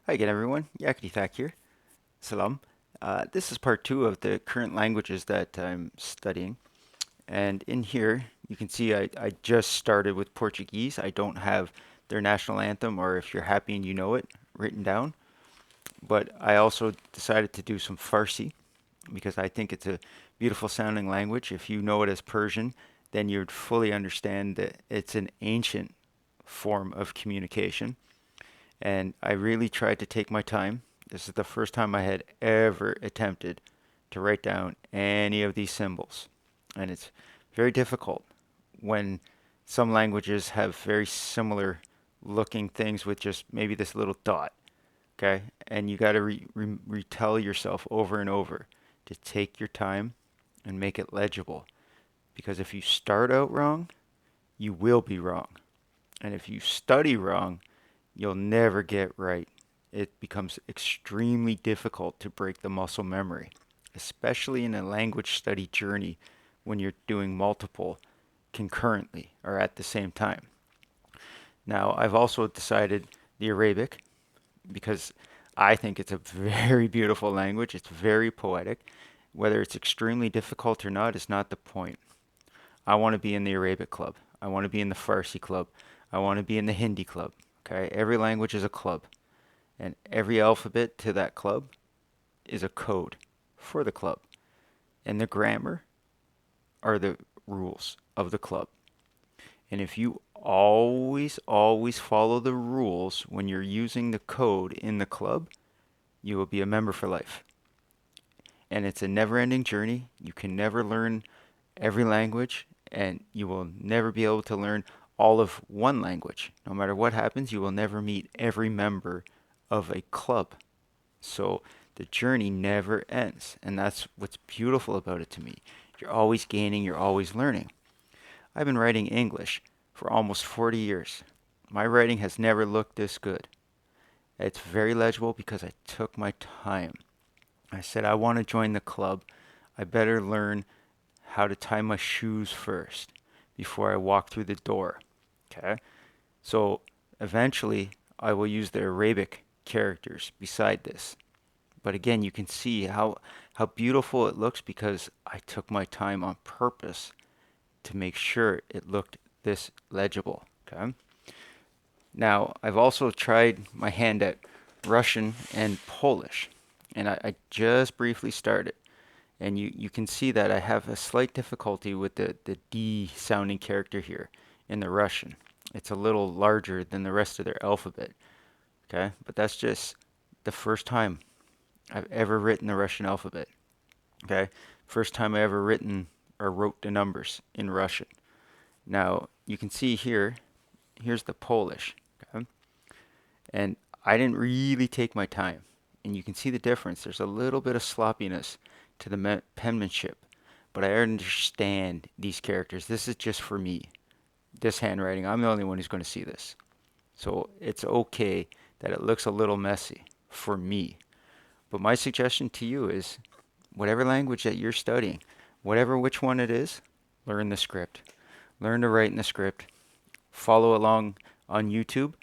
Hi again, everyone. Yakety Thak here. Salam. This is part two of the current languages that I'm studying. And in here, you can see I just started with Portuguese. I don't have their national anthem, or if you're happy and you know it, written down. But I also decided to do some Farsi because I think it's a beautiful sounding language. If you know it as Persian, then you'd fully understand that it's an ancient form of communication. And I really tried to take my time. This is the first time I had ever attempted to write down any of these symbols. And it's very difficult when some languages have very similar looking things with just maybe this little dot, okay? And you got to retell yourself over and over to take your time and make it legible. Because if you start out wrong, you will be wrong. And if you study wrong, you'll never get right. It becomes extremely difficult to break the muscle memory, especially in a language study journey when you're doing multiple concurrently or at the same time. Now, I've also decided the Arabic because I think it's a very beautiful language. It's very poetic. Whether it's extremely difficult or not is not the point. I want to be in the Arabic club. I want to be in the Farsi club. I want to be in the Hindi club. Okay? Every language is a club, and every alphabet to that club is a code for the club. And the grammar are the rules of the club. And if you always follow the rules when you're using the code in the club, you will be a member for life. And it's a never ending journey. You can never learn every language, and you will never be able to learn all of one language. No matter what happens, you will never meet every member of a club. So the journey never ends, and that's what's beautiful about it to me. You're always gaining, you're always learning. I've been writing English for almost 40 years. My writing has never looked this good. It's very legible because I took my time. I said, I want to join the club. I better learn how to tie my shoes first before I walk through the door. Okay? So eventually, I will use the Arabic characters beside this. But again, you can see how beautiful it looks because I took my time on purpose to make sure it looked this legible. Okay? Now, I've also tried my hand at Russian and Polish, and I just briefly started. And you can see that I have a slight difficulty with the D sounding character here in the Russian. It's a little larger than the rest of their alphabet. Okay? But that's just the first time I've ever written the Russian alphabet. Okay? First time I ever written or wrote the numbers in Russian. Now, you can see here, here's the Polish. Okay? And I didn't really take my time. And you can see the difference. There's a little bit of sloppiness to the penmanship. But I understand these characters. This is just for me. This handwriting, I'm the only one who's going to see this. So it's okay that it looks a little messy for me. But my suggestion to you is whatever language that you're studying, whatever which one it is, learn the script. Learn to write in the script. Follow along on YouTube,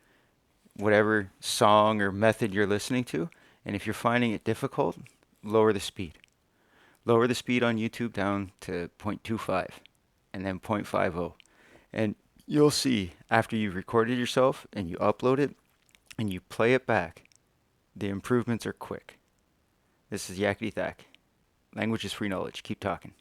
whatever song or method you're listening to. And if you're finding it difficult, lower the speed. Lower the speed on YouTube down to 0.25 and then 0.50. And you'll see after you've recorded yourself and you upload it and you play it back, the improvements are quick. This is Yakety Thak. Language is free knowledge. Keep talking.